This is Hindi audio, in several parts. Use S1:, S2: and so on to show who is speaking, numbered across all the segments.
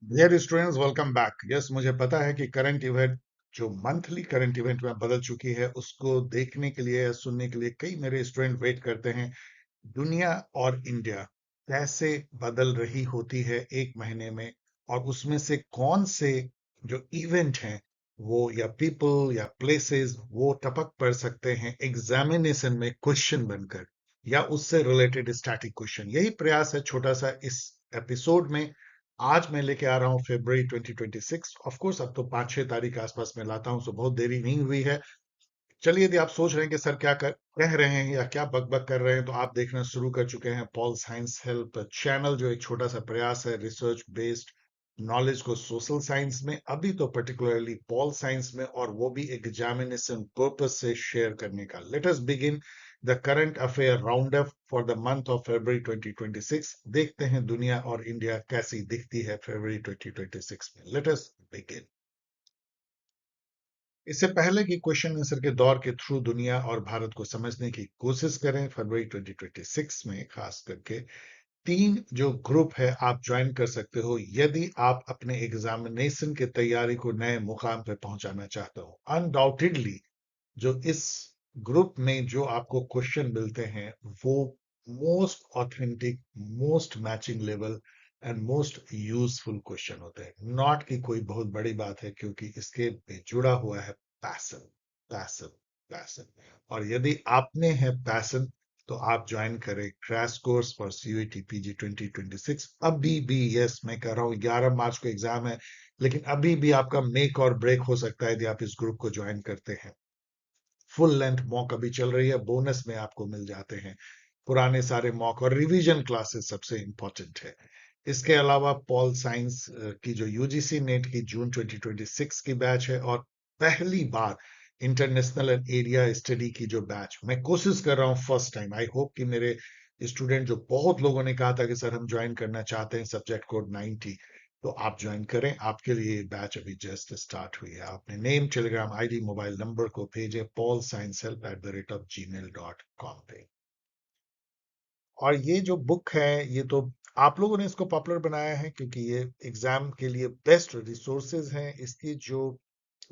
S1: Dear students, welcome back. Yes, मुझे पता है कि करंट इवेंट जो मंथली करंट इवेंट में बदल चुकी है, उसको देखने के लिए या सुनने के लिए कई मेरे स्टूडेंट वेट करते हैं। दुनिया और इंडिया कैसे बदल रही होती है एक महीने में, और उसमें से कौन से जो इवेंट हैं वो या पीपल या प्लेसेस वो टपक पड़ सकते हैं एग्जामिनेशन में क्वेश्चन बनकर, या उससे रिलेटेड स्टैटिक क्वेश्चन। यही प्रयास है छोटा सा इस एपिसोड में। आज मैं लेके आ रहा हूँ फरवरी 2026। ऑफ कोर्स अब तो 5-6 तारीख के आसपास में लाता हूँ, सो बहुत देरी नहीं हुई है। चलिए, यदि आप सोच रहे हैं कि सर कह रहे हैं या क्या बकबक कर रहे हैं, तो आप देखना शुरू कर चुके हैं पॉल साइंस हेल्प चैनल, जो एक छोटा सा प्रयास है रिसर्च बेस्ड नॉलेज को सोशल साइंस में, अभी तो पर्टिकुलरली पॉल साइंस में, और वो भी एग्जामिनेशन पर्पस से शेयर करने का। Let us begin the current affair round up for the month of February 2026। देखते हैं दुनिया और इंडिया कैसी दिखती है फरवरी 2026 में। Let us begin. इससे पहले कि क्वेश्चन आंसर के दौर के थ्रू दुनिया और भारत को समझने की कोशिश करें, फरवरी 2026 में खास करके तीन जो ग्रुप है आप ज्वाइन कर सकते हो यदि आप अपने एग्जामिनेशन की तैयारी को नए मुकाम पे पहुंचाना चाहते हो। अनडाउटेडली जो इस ग्रुप में जो आपको क्वेश्चन मिलते हैं वो most authentic, most matching level and most useful question होते हैं। नॉट कि कोई बहुत बड़ी बात है, क्योंकि इसके में जुड़ा हुआ है पैशन, पैशन, पैशन। और यदि आपने है पैशन, तो आप ज्वाइन करें crash course for CUET PG 2026। अभी भी, यस मैं कह रहा हूँ, 11 मार्च को एग्जाम है, लेकिन अभी भी आपका मेक और ब्रेक हो सकता है यदि आप इस ग्रुप को ज्वाइन करते हैं। फुल लेंथ मॉक अभी चल रही है, बोनस में आपको मिल जाते हैं पुराने सारे मॉक, और रिवीजन क्लासेस सबसे इंपॉर्टेंट है। इसके अलावा पॉल साइंस की जो यूजीसी नेट की जून 2026 की बैच है, और पहली बार इंटरनेशनल एंड एरिया स्टडी की जो बैच मैं कोशिश कर रहा हूं फर्स्ट टाइम। आई होप कि मेरे स्टूडेंट, जो बहुत लोगों ने कहा था कि सर हम ज्वाइन करना चाहते हैं सब्जेक्ट कोड 90, तो आप ज्वाइन करें। आपके लिए बैच अभी जस्ट स्टार्ट हुई है। आपने name, Telegram ID, mobile number को भेजे paulsciencehelp@gmail.com पे। और ये जो बुक है, ये तो आप लोगों ने इसको पॉपुलर बनाया है, क्योंकि ये एग्जाम के लिए बेस्ट रिसोर्सेज हैं। इसकी जो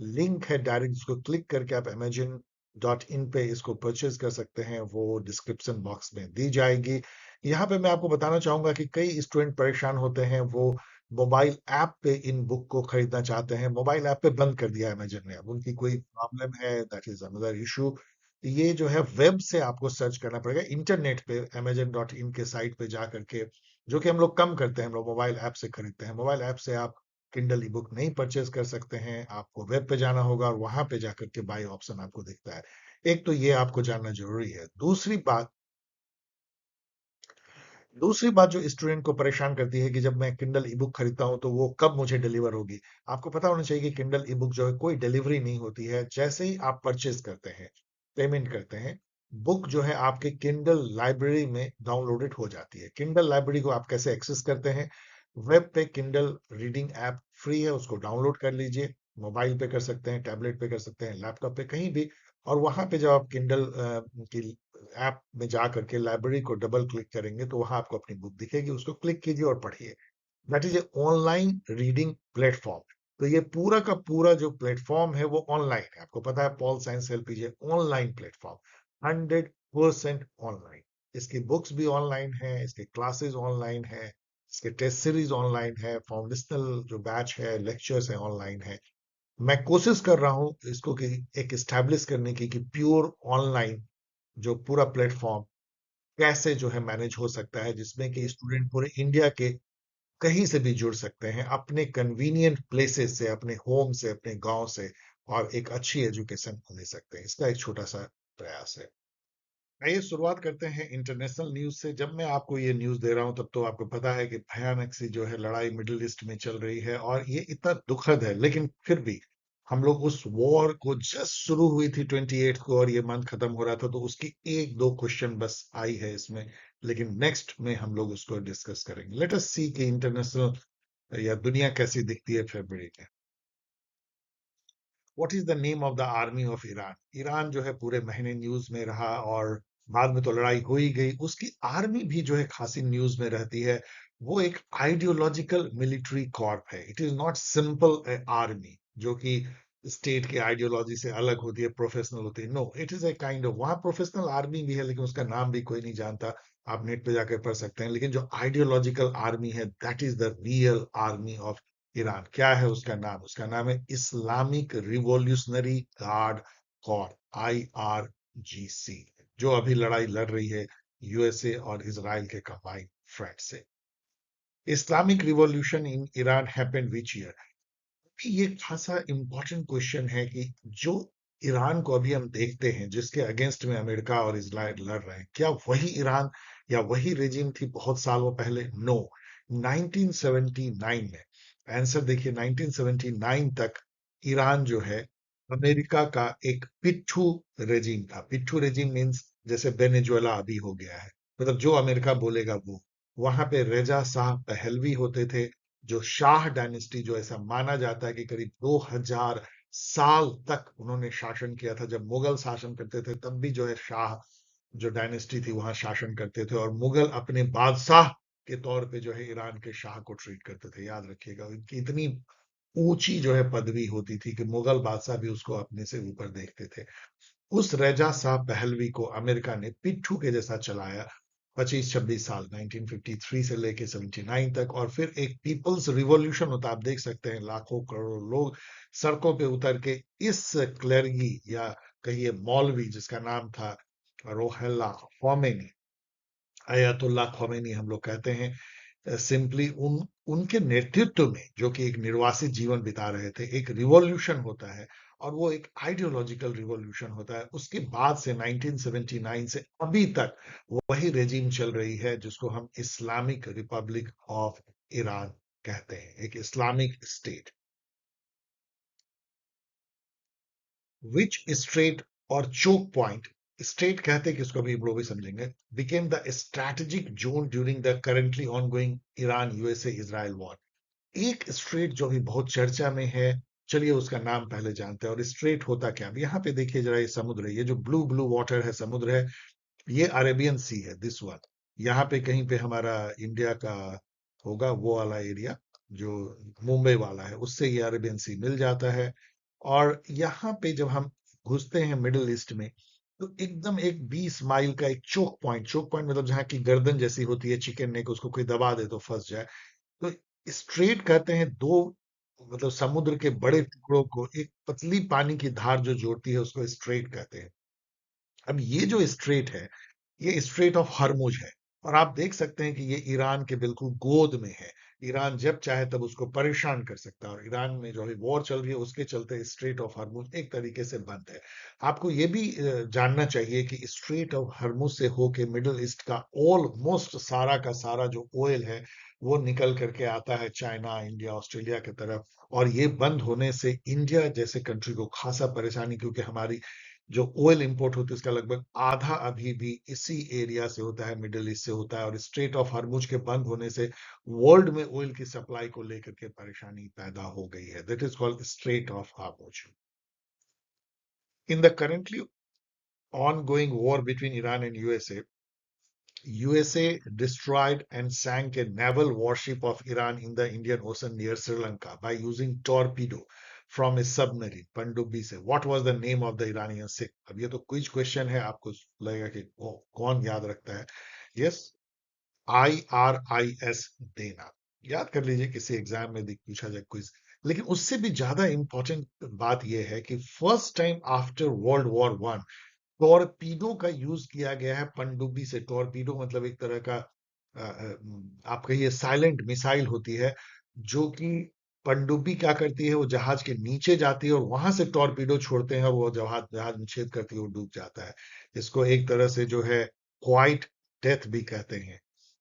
S1: लिंक है, डायरेक्ट इसको क्लिक करके आप amazon.in पे इसको परचेज कर सकते हैं, वो डिस्क्रिप्शन बॉक्स में दी जाएगी। यहाँ पे मैं आपको बताना चाहूंगा कि कई स्टूडेंट परेशान होते हैं, वो मोबाइल ऐप पे इन बुक को खरीदना चाहते हैं, मोबाइल ऐप पे बंद कर दिया अमेजन ने। अब उनकी कोई प्रॉब्लम है, दैट इज अनदर इशू। ये जो है वेब से आपको सर्च करना पड़ेगा, इंटरनेट पे amazon.in के साइट पे जा करके, जो कि हम लोग कम करते हैं, हम लोग मोबाइल ऐप से खरीदते हैं। मोबाइल ऐप से आप किंडल ई बुक नहीं परचेज कर सकते हैं, आपको वेब पे जाना होगा, और वहां पे जाकर के बाय ऑप्शन आपको दिखता है। एक तो ये आपको जानना जरूरी है। दूसरी बात जो स्टूडेंट को परेशान करती है कि जब मैं किंडल ई बुक खरीदता हूं तो वो कब मुझे डिलीवर होगी। आपको पता होना चाहिए कि किंडल ई बुक जो है कोई डिलीवरी नहीं होती है। जैसे ही आप परचेज करते हैं, पेमेंट करते हैं, बुक जो है आपके किंडल लाइब्रेरी में डाउनलोडेड हो जाती है। किंडल लाइब्रेरी को आप कैसे एक्सेस करते हैं? वेब पे किंडल रीडिंग ऐप फ्री है, उसको डाउनलोड कर लीजिए। मोबाइल पे कर सकते हैं, टैबलेट पे कर सकते हैं, लैपटॉप पे, कहीं भी। और वहां पे जब आप किंडल की ऐप में जा करके लाइब्रेरी को डबल क्लिक करेंगे, तो वहां आपको अपनी बुक दिखेगी, उसको क्लिक कीजिए और पढ़िए। That is a online reading platform. तो ये पूरा का पूरा जो प्लेटफॉर्म है वो ऑनलाइन है। आपको पता है pol science LPG online platform, 100% online. इसकी बुक्स भी ऑनलाइन है, इसके क्लासेस ऑनलाइन है, इसके टेस्ट सीरीज ऑनलाइन है, फाउंडेशनल जो बैच है, लेक्चर्स है, ऑनलाइन है। मैं कोशिश कर रहा हूं इसको कि एक स्टैब्लिश करने की कि प्योर ऑनलाइन जो पूरा प्लेटफॉर्म कैसे जो है मैनेज हो सकता है, जिसमें कि स्टूडेंट पूरे इंडिया के कहीं से भी जुड़ सकते हैं, अपने कन्वीनियंट प्लेसेस से, अपने होम से, अपने गांव से, और एक अच्छी एजुकेशन ले सकते हैं। इसका एक छोटा सा प्रयास है। आइए शुरुआत करते हैं इंटरनेशनल न्यूज से। जब मैं आपको ये न्यूज दे रहा हूं, तब तो आपको पता है कि भयानक सी जो है लड़ाई मिडिल ईस्ट में चल रही है, और ये इतना दुखद है। लेकिन फिर भी हम लोग उस वॉर को, जस्ट शुरू हुई थी 28 को और ये मंथ खत्म हो रहा था, तो उसकी एक दो क्वेश्चन बस आई है इसमें। लेकिन नेक्स्ट में हम लोग उसको डिस्कस करेंगे। लेट अस सी कि इंटरनेशनल या दुनिया कैसी दिखती है फरवरी में। What is the name of the army of Iran? Iran जो है पूरे महीने न्यूज में रहा, और बाद में तो लड़ाई हो ही गई। उसकी आर्मी भी जो है खासी न्यूज में रहती है। वो एक आइडियोलॉजिकल मिलिट्री कॉर्प है। It is not simple army जो कि स्टेट के आइडियोलॉजी से अलग होती है, प्रोफेशनल होती है। No, it is a kind of, वहां प्रोफेशनल आर्मी भी है लेकिन उसका नाम भी कोई नहीं जानता। आप नेट पे जाकर पढ़ सकते हैं। लेकिन जो आइडियोलॉजिकल आर्मी है, that is the real army of Iran. क्या है उसका नाम? उसका नाम है Islamic revolutionary guard Corp, IRGC, जो अभी लड़ाई लड़ रही है यूएसए और इसराइल के कंबाइंड फ्रंट से। Islamic revolution in Iran happened which year? ये खासा इंपॉर्टेंट क्वेश्चन है कि जो ईरान को अभी हम देखते हैं, जिसके अगेंस्ट में अमेरिका और इजराइल लड़ रहे हैं, क्या वही ईरान या वही रेजिम थी बहुत सालों पहले? नो। 1979 में, आंसर देखिए, 1979 तक ईरान जो है अमेरिका का एक पिट्ठू रेजिम था। पिट्ठू रेजिम मीन्स जैसे वेनेजुएला अभी हो गया है, मतलब जो अमेरिका बोलेगा वो। वहां पे रेजा शाह पहलवी होते थे, जो शाह डायनेस्टी, जो ऐसा माना जाता है कि करीब 2000 साल तक उन्होंने शासन किया था। जब मुगल शासन करते थे तब भी जो है शाह जो डायनेस्टी थी वहां शासन करते थे, और मुगल अपने बादशाह के तौर पे जो है ईरान के शाह को ट्रीट करते थे। याद रखिएगा, इनकी इतनी ऊंची जो है पदवी होती थी कि मुगल बादशाह भी उसको अपने से ऊपर देखते थे। उस रेजा शाह पहलवी को अमेरिका ने पिट्ठू के जैसा चलाया 25-26 साल, 1953 से लेके 79 तक। और फिर एक पीपल्स रिवॉल्यूशन होता, आप देख सकते हैं लाखों करोड़ों लोग सड़कों पे उतर के इस क्लेरगी या कहिए मौलवी, जिसका नाम था रोहेल्ला खोमेनी, अयतुल्ला खोमेनी हम लोग कहते हैं सिंपली, उन उनके नेतृत्व में, जो कि एक निर्वासित जीवन बिता रहे थे, एक रिवॉल्यूशन होता है। और वो एक आइडियोलॉजिकल रिवॉल्यूशन होता है। उसके बाद से 1979 से अभी तक वही रेजिम चल रही है, जिसको हम इस्लामिक रिपब्लिक ऑफ ईरान कहते हैं, एक इस्लामिक स्टेट। विच स्ट्रेट और चोक पॉइंट, स्टेट कहते हैं किसको, भी लोग भी समझेंगे, became the strategic zone during the currently ongoing Iran USA Israel war. एक स्ट्रेट जो भी बहुत चर्चा में है, चलिए उसका नाम पहले जानते हैं। और स्ट्रेट होता क्या? अब यहाँ पे देखिए जरा, ये समुद्र है, ये जो ब्लू ब्लू वाटर है, समुद्र है, ये अरेबियन सी है, दिस वन। यहाँ पे कहीं पे हमारा इंडिया का होगा वो वाला एरिया, जो मुंबई वाला है, उससे ये अरेबियन सी मिल जाता है। और यहाँ पे जब हम घुसते हैं मिडिल ईस्ट में, तो एकदम एक 20 माइल का एक चोक पॉइंट, चोक पॉइंट मतलब जहाँ की गर्दन जैसी होती है चिकन नेक, उसको कोई दबा दे तो फंस जाए। तो स्ट्रेट कहते हैं दो, मतलब समुद्र के बड़े टुकड़ों को एक पतली पानी की धार जो जोड़ती है, उसको स्ट्रेट कहते हैं। अब ये जो स्ट्रेट है, ये स्ट्रेट ऑफ हरमुज है। और आप देख सकते हैं कि ये ईरान के बिल्कुल गोद में है। ईरान जब चाहे तब उसको परेशान कर सकता है। और ईरान में जो अभी वॉर चल रही है, उसके चलते स्ट्रेट ऑफ हरमुज एक तरीके से बंद है। आपको ये भी जानना चाहिए कि स्ट्रेट ऑफ हरमुज से होके मिडिल ईस्ट का ऑलमोस्ट सारा का सारा जो ऑयल है, वो निकल करके आता है चाइना, इंडिया, ऑस्ट्रेलिया की तरफ। और ये बंद होने से इंडिया जैसे कंट्री को खासा परेशानी, क्योंकि हमारी जो ऑयल इंपोर्ट होती है उसका लगभग आधा अभी भी इसी एरिया से होता है, मिडिल ईस्ट से होता है। और स्ट्रेट ऑफ हरमुज के बंद होने से वर्ल्ड में ऑयल की सप्लाई को लेकर के परेशानी पैदा हो गई है। That is called strait of Hormuz. In the currently ongoing war between Iran and USA destroyed and sank a naval warship of Iran in the Indian Ocean near Sri Lanka by using torpedo from a submarine, Pandubbi से. What was the name of the Iranian ship? अब ये तो क्विज क्वेश्चन है, आपको लगेगा कि कौन याद रखता है। यस, IRIS देना। याद कर लीजिए, किसी एग्जाम में पूछा जाए क्विज। लेकिन उससे भी ज्यादा इंपॉर्टेंट बात यह है कि first time after world war 1 torpedo का यूज किया गया है पनडुब्बी से। टॉर्पीडो मतलब एक तरह का आप कहिए साइलेंट मिसाइल होती है, जो कि पनडुब्बी क्या करती है, वो जहाज के नीचे जाती है और वहां से टॉर्पीडो छोड़ते हैं, और वो जहाज जहाज में छेद करती है, वो डूब जाता है। इसको एक तरह से जो है क्वाइट डेथ भी कहते हैं।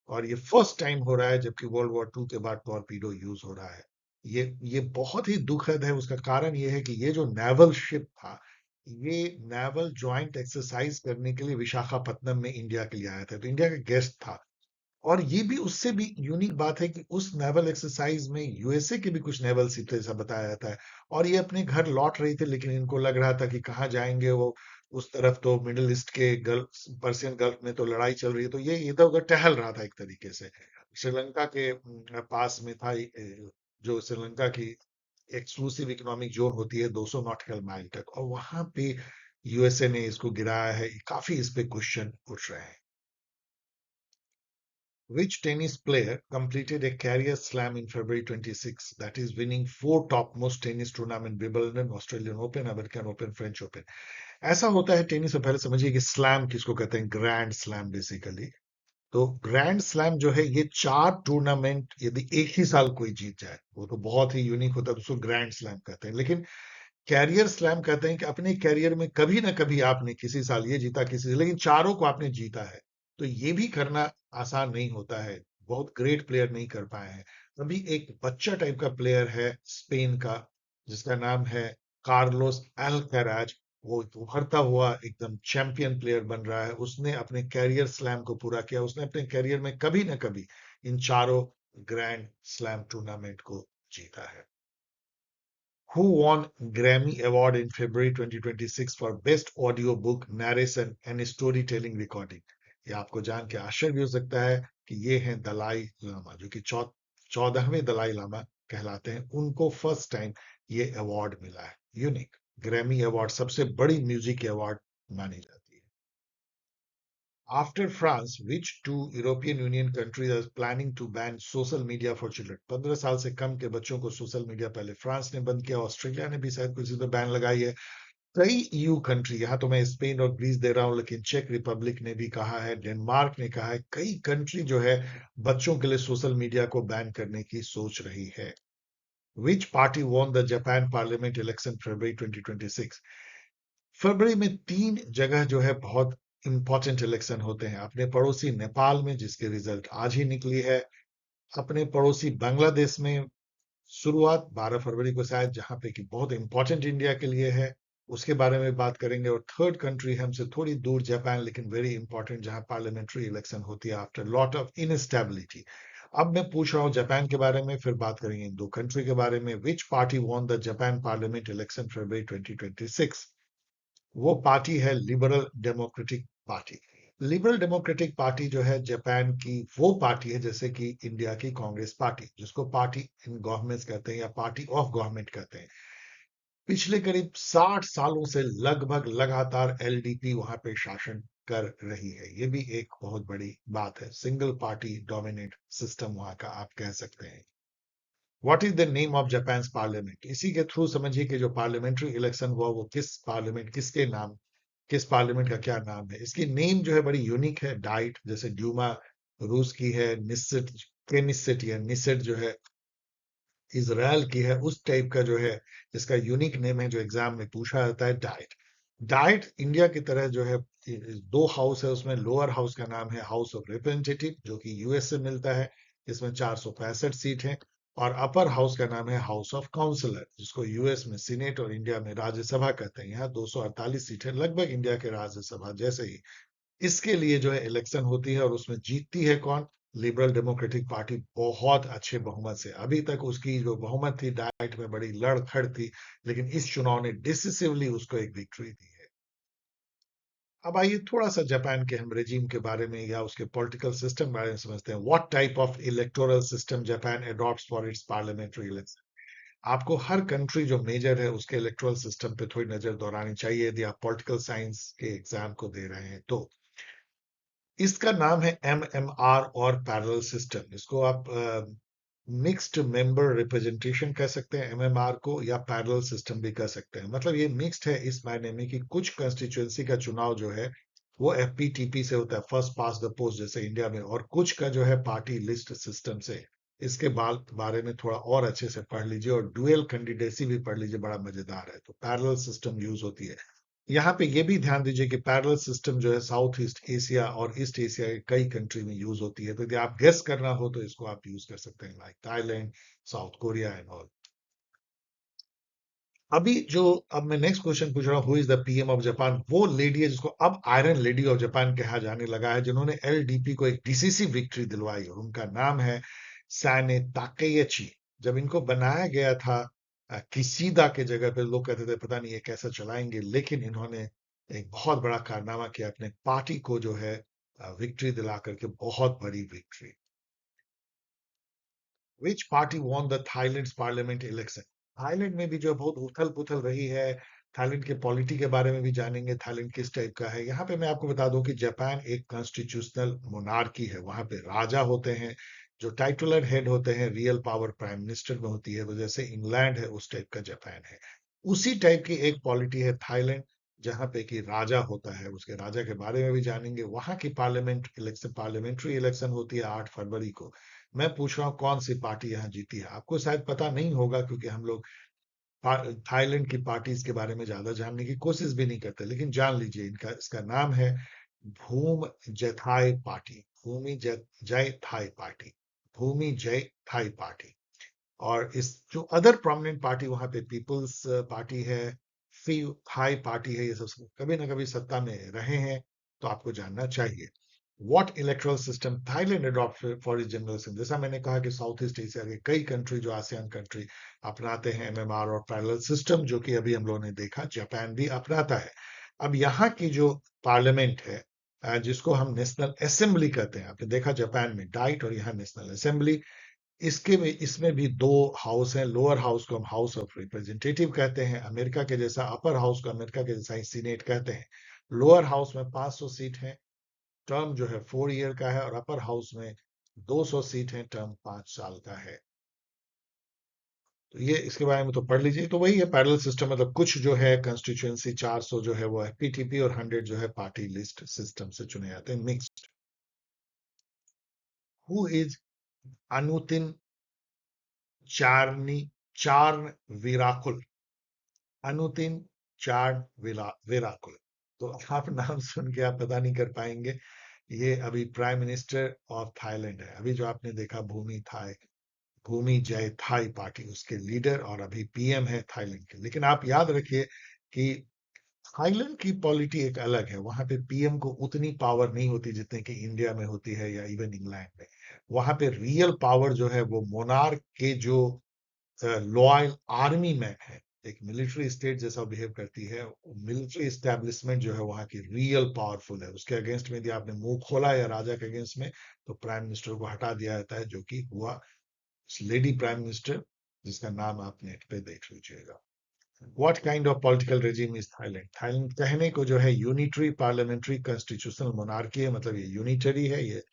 S1: और ये फर्स्ट टाइम हो रहा है, जबकि वर्ल्ड वॉर 2 के बाद टॉर्पीडो यूज हो रहा है। ये बहुत ही दुखद है। उसका कारण ये है कि ये जो नेवल शिप था, ये नेवल ज्वाइंट एक्सरसाइज करने के लिए विशाखापत्तनम में इंडिया के लिए आया था, तो इंडिया का गेस्ट था। और ये भी उससे भी यूनिक बात है कि उस नेवल एक्सरसाइज में यूएसए के भी कुछ नेवल शिप थे, ऐसा बताया जाता है। और ये अपने घर लौट रही थी, लेकिन इनको लग रहा था कि कहाँ जाएंगे वो, उस तरफ तो मिडिल ईस्ट के गल्फ, पर्सियन गल्फ में तो लड़ाई चल रही है, तो ये इधर उधर टहल रहा था एक तरीके से। श्रीलंका के पास में था, जो श्रीलंका की एक्सक्लूसिव इकोनॉमिक जोन होती है 200 नॉटिकल माइल तक, और वहां पे यूएसए ने इसको गिराया है। काफी इस पे क्वेश्चन उठ रहे हैं। Which tennis player completed a career slam in February 26, that is winning four topmost tennis tournament: Wimbledon, Australian Open, American Open, French Open? ऐसा होता है टेनिस में, पहले समझिए कि स्लैम किसको कहते हैं, ग्रैंड स्लैम बेसिकली। तो ग्रैंड स्लैम जो है, ये 4 टूर्नामेंट यदि एक ही साल कोई जीत जाए, वो तो बहुत ही यूनिक होता है, तो उसको ग्रैंड स्लैम कहते हैं। लेकिन कैरियर स्लैम कहते हैं कि अपने कैरियर में कभी ना कभी आपने किसी साल ये जीता, किसी, लेकिन चारों को आपने जीता है। तो ये भी करना आसान नहीं होता है, बहुत ग्रेट प्लेयर नहीं कर पाए हैं। अभी एक बच्चा टाइप का प्लेयर है स्पेन का, जिसका नाम है कार्लोस अल्कराज। वो उभरता हुआ एकदम चैंपियन प्लेयर बन रहा है। उसने अपने कैरियर स्लैम को पूरा किया। उसने अपने कैरियर में कभी ना कभी इन चारों ग्रैंड स्लैम टूर्नामेंट को जीता है। Who won Grammy Award in February 2026 for Best Audio Book Narration and Storytelling Recording? ये आपको जान के आश्चर्य भी हो सकता है कि ये हैं दलाई लामा, जो कि 14वें दलाई लामा कहलाते हैं। उनको फर्स्ट टाइम ये अवार्ड मिला है। यूनिक ग्रैमी अवार्ड सबसे बड़ी म्यूजिक अवार्ड मानी जाती है। After France, which two European Union countries are planning to ban social media for children? 15 साल से कम के बच्चों को सोशल मीडिया, पहले फ्रांस ने बंद किया, ऑस्ट्रेलिया ने भी शायद कुछ पे बैन लगाई है। कई ईयू कंट्री, यहाँ तो मैं स्पेन और ग्रीस दे रहा हूँ, लेकिन चेक रिपब्लिक ने भी कहा है, डेनमार्क ने कहा है, कई कंट्री जो है बच्चों के लिए सोशल मीडिया को बैन करने की सोच रही है। Which party won the Japan Parliament election February 2026? फरवरी में 3 जगह जो है बहुत इंपॉर्टेंट इलेक्शन होते हैं। अपने पड़ोसी नेपाल में, जिसके रिजल्ट आज ही निकली है। अपने पड़ोसी बांग्लादेश में शुरुआत 12 फरवरी को शायद, जहां पे कि बहुत इंपॉर्टेंट इंडिया के लिए है, उसके बारे में बात करेंगे। और थर्ड कंट्री हमसे थोड़ी दूर, जापान, लेकिन वेरी इंपॉर्टेंट, जहां पार्लियामेंट्री इलेक्शन होती है आफ्टर लॉट ऑफ इनस्टेबिलिटी। अब मैं पूछ रहा हूं जापान के बारे में, फिर बात करेंगे इन दो कंट्री के बारे में। Which party won the Japan parliament election February 2026? वो पार्टी है Liberal Democratic Party. Liberal Democratic Party जो है जापान की वो पार्टी है, जैसे कि इंडिया की कांग्रेस पार्टी, जिसको पार्टी इन गवर्नमेंट कहते हैं या पार्टी ऑफ गवर्नमेंट कहते हैं। पिछले करीब 60 सालों से लगभग लगातार एलडीपी वहां पे शासन कर रही है। ये भी एक बहुत बड़ी बात है। सिंगल पार्टी डोमिनेट सिस्टम वहां का आप कह सकते हैं। What is the name of Japan parliament? इसी के थ्रू समझिए कि जो पार्लियामेंट्री इलेक्शन हुआ, वो किस पार्लियामेंट, किसके नाम, किस पार्लियामेंट का क्या नाम है। इसकी नेम जो है बड़ी यूनिक है। डाइट, जैसे ड्यूमा रूस की है, निस्सेट, केनिसेट या निसेट जो है इजराइल की है, उस टाइप का जो है इसका यूनिक नेम है, जो एग्जाम में पूछा जाता है, डाइट। डाइट इंडिया की तरह जो है 2 हाउस है, उसमें लोअर हाउस का नाम है हाउस ऑफ रिप्रेजेंटेटिव, जो कि यूएस से मिलता है। इसमें 465 सीट है। और अपर हाउस का नाम है हाउस ऑफ काउंसिलर, जिसको यूएस में सीनेट और इंडिया में राज्यसभा कहते हैं। यहाँ 248 सीट है, लगभग इंडिया के राज्यसभा जैसे ही। इसके लिए जो है इलेक्शन होती है, और उसमें जीतती है कौन? लिबरल डेमोक्रेटिक पार्टी, बहुत अच्छे बहुमत से। अभी तक उसकी जो बहुमत थी डाइट में, बड़ी लड़खड़ थी, लेकिन इस चुनाव ने डिसिसिवली उसको एक विक्ट्री दी है। अब आइए थोड़ा सा जापान के हम रेजिम के बारे में या उसके पॉलिटिकल सिस्टम के बारे में समझते हैं। What type of electoral system Japan adopts for its parliamentary election? आपको हर कंट्री जो मेजर है उसके इलेक्टोरल सिस्टम पे थोड़ी नजर दौड़ानी चाहिए, यदि आप पॉलिटिकल साइंस के एग्जाम को दे रहे हैं तो। इसका नाम है एमएमआर और पैरेलल सिस्टम। इसको आप मिक्स्ड मेंबर रिप्रेजेंटेशन कह सकते हैं एमएमआर को, या पैरेलल सिस्टम भी कह सकते हैं। मतलब ये मिक्स्ड है इस मायने में कि कुछ कंस्टिट्यूएंसी का चुनाव जो है वो एफपीटीपी से होता है, फर्स्ट पास द पोस्ट, जैसे इंडिया में, और कुछ का जो है पार्टी लिस्ट सिस्टम से। इसके बारे में थोड़ा और अच्छे से पढ़ लीजिए, और डुअल कैंडिडेसी भी पढ़ लीजिए, बड़ा मजेदार है। तो पैरेलल सिस्टम यूज होती है। यहाँ पे ये भी ध्यान दीजिए कि पैरेलल सिस्टम जो है साउथ ईस्ट एशिया और ईस्ट एशिया के कई कंट्री में यूज होती है। तो यदि आप गेस करना हो तो इसको आप यूज कर सकते हैं, like Thailand, south Korea and all. अभी जो, अब मैं नेक्स्ट क्वेश्चन पूछ रहा हूँ, who is the PM of Japan? वो लेडी है जिसको अब आयरन लेडी ऑफ जापान कहा जाने लगा है, जिन्होंने एलडीपी को एक डिसिसिव विक्ट्री दिलवाई, और उनका नाम है सैने ताकेयची। जब इनको बनाया गया था किसीदा के जगह पे, लोग कहते थे पता नहीं ये कैसे चलाएंगे, लेकिन इन्होंने एक बहुत बड़ा कारनामा किया, अपने पार्टी को जो है विक्ट्री दिला करके, बहुत बड़ी victory. Which party won the Thailand parliament election. Thailand में भी जो बहुत उथल पुथल रही है, थाईलैंड के पॉलिटी के बारे में भी जानेंगे, थाईलैंड किस टाइप का है। यहाँ पे मैं आपको बता दूं कि जापान एक कॉन्स्टिट्यूशनल मोनार्की है, वहां पे राजा होते हैं जो टाइटुलर हेड होते हैं, रियल पावर प्राइम मिनिस्टर में होती है। तो जैसे इंग्लैंड है उस टाइप का जापान है, उसी टाइप की एक पॉलिटी है थाईलैंड, जहां पे कि राजा होता है। उसके राजा के बारे में भी जानेंगे। वहां की पार्लियामेंट्री इलेक्शन होती है 8 फरवरी को। मैं पूछ रहा हूँ कौन सी पार्टी यहाँ जीती है। आपको शायद पता नहीं होगा क्योंकि हम लोग थाईलैंड की पार्टीज के बारे में ज्यादा जानने की कोशिश भी नहीं करते, लेकिन जान लीजिए इनका इसका नाम है भूम जथाई पार्टी। भूमि जय थाई पार्टी, भूमि जय थाई पार्टी। और इस जो अदर प्रोमिनेंट पार्टी वहां पे पीपल्स पार्टी है, फी थाई पार्टी है, ये सब कभी ना कभी सत्ता में रहे हैं, तो आपको जानना चाहिए। What electoral system Thailand adopt for इस जनरल सिस्टम। जैसा मैंने कहा कि साउथ ईस्ट एशिया के कई कंट्री जो आसियान कंट्री अपनाते हैं एमएमआर और पैरेलल सिस्टम, जो कि अभी हम लोगों ने देखा जापान भी अपनाता है। अब यहाँ की जो पार्लियामेंट है, जिसको हम नेशनल असेंबली कहते हैं, आपने देखा जापान में डाइट और यहाँ नेशनल असेंबली। इसमें भी दो हाउस हैं। लोअर हाउस को हम हाउस ऑफ रिप्रेजेंटेटिव कहते हैं, अमेरिका के जैसा। अपर हाउस को अमेरिका के जैसा ही सीनेट कहते हैं। लोअर हाउस में 500 सीट है, टर्म जो है 4 ईयर का है, और अपर हाउस में 200 सीट है, टर्म 5 साल का है। तो ये इसके बारे में तो पढ़ लीजिए। तो वही है पैरेलल सिस्टम, मतलब कुछ जो है कंस्टिट्यूएंसी 400 जो है वो है पीटीपी, और 100 जो है पार्टी लिस्ट सिस्टम से चुने जाते हैं, मिक्स्ड। हु इज अनुतिन चारनी Charnvirakul. Anutin Charnvirakul. तो आप नाम सुन के आप पता नहीं कर पाएंगे, ये अभी प्राइम मिनिस्टर ऑफ थाईलैंड है। अभी जो आपने देखा भूमि जय थाई पार्टी, उसके लीडर और अभी पीएम है थाईलैंड के। लेकिन आप याद रखिए कि थाईलैंड की पॉलिटी एक अलग है। वहां पे पीएम को उतनी पावर नहीं होती जितने कि इंडिया में होती है या इवन इंग्लैंड में। वहां पे रियल पावर जो है वो मोनार्क के जो लॉयल आर्मी मैन है, एक मिलिट्री स्टेट जैसा बिहेव करती है। मिलिट्री एस्टेब्लिशमेंट जो है वहां की रियल पावरफुल है। उसके अगेंस्ट में यदि आपने मुंह खोला या राजा के अगेंस्ट में, तो प्राइम मिनिस्टर को हटा दिया जाता है, जो कि हुआ लेडी प्राइम मिनिस्टर, जिसका नाम आप नेट पे देख लीजिएगा। What kind of political regime is Thailand. Thailand कहने को जो है यूनिटरी पार्लियामेंट्री कॉन्स्टिट्यूशनल मोनार्की है, मतलब ये यूनिटरी है। ये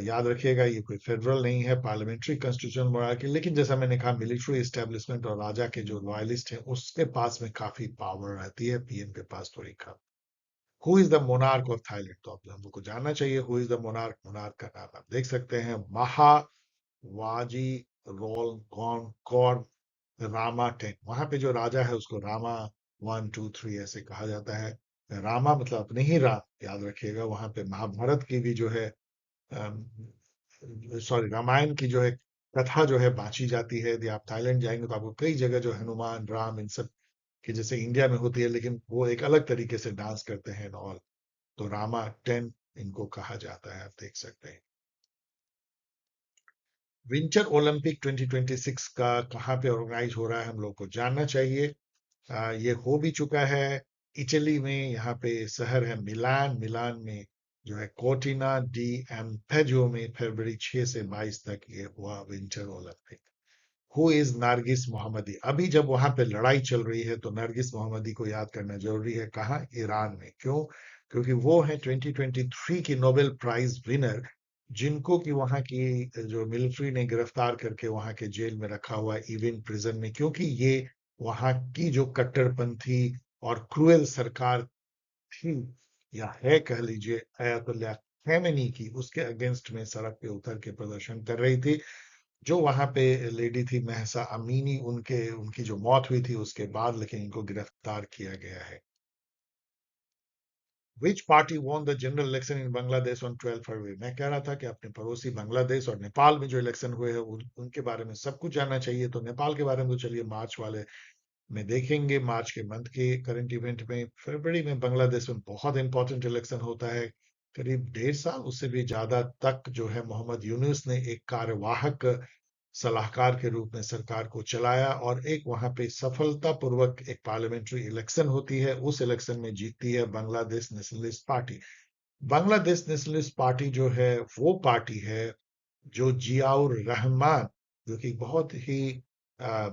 S1: याद रखिएगा, ये कोई फेडरल नहीं है, पार्लियामेंट्री कॉन्स्टिट्यूशनल मोनार्की। लेकिन जैसा मैंने कहा, मिलिट्री एस्टेब्लिशमेंट और राजा के जो लॉयलिस्ट हैं उसके पास में काफी पावर रहती है, पीएम के पास थोड़ी कम। Who is the monarch of Thailand. तो आप हम लोग को जानना चाहिए who is the monarch. Monarch का नाम आप देख सकते हैं, महा वाजी रोल कौन रामा 10। वहां पे जो राजा है उसको रामा 1 2 3 ऐसे कहा जाता है। रामा मतलब अपने ही राम, याद रखिएगा। वहां पे महाभारत की भी जो है, सॉरी, रामायण की जो है कथा जो है बांची जाती है। यदि आप थाईलैंड जाएंगे तो आपको कई जगह जो हनुमान राम इन सब की जैसे इंडिया में होती है, लेकिन वो एक अलग तरीके से डांस करते हैं और। तो रामा 10 इनको कहा जाता है, आप देख सकते हैं। विंटर ओलंपिक 2026 का कहाँ पे ऑर्गेनाइज हो रहा है, हम लोग को जानना चाहिए। ये हो भी चुका है इटली में। यहाँ पे शहर है मिलान। मिलान में जो है कोर्टिना डी एम्पेजो में फरवरी 6 से 22 तक ये हुआ winter Olympic. Who is Narges Mohammadi. अभी जब वहां पे लड़ाई चल रही है तो नरगिस मोहम्मदी को याद करना जरूरी है। कहाँ? ईरान में। क्यों? क्योंकि वो है 2023 की नोबेल प्राइज विनर, जिनको कि वहां की जो मिलिट्री ने गिरफ्तार करके वहां के जेल में रखा हुआ है, इवन प्रिजन में। क्योंकि ये वहां की जो कट्टरपंथी और क्रूएल सरकार थी, या है कह लीजिए, अयतुल्ला खमेनी की, उसके अगेंस्ट में सड़क पे उतर के प्रदर्शन कर रही थी। जो वहां पे लेडी थी महसा अमीनी, उनके उनकी जो मौत हुई थी उसके बाद, लेकिन इनको गिरफ्तार किया गया है। विच party won the general election in Bangladesh on 12 फरवरी। मैं कह रहा था कि अपने पड़ोसी बांग्लादेश और नेपाल में जो इलेक्शन हुए हैं उनके बारे में सब कुछ जानना चाहिए। तो नेपाल के बारे में तो चलिए मार्च वाले में देखेंगे, मार्च के मंथ के करंट इवेंट में। फरवरी में बांग्लादेश में बहुत इंपॉर्टेंट इलेक्शन होता है, करीब 1.5 साल उससे भी ज्यादा तक जो है मोहम्मद यूनुस ने एक कार्यवाहक सलाहकार के रूप में सरकार को चलाया, और एक वहां पे सफलतापूर्वक एक पार्लियामेंट्री इलेक्शन होती है। उस इलेक्शन में जीतती है Bangladesh nationalist party. Bangladesh nationalist party जो है वो पार्टी है जो जियाउर रहमान जो कि बहुत ही अ,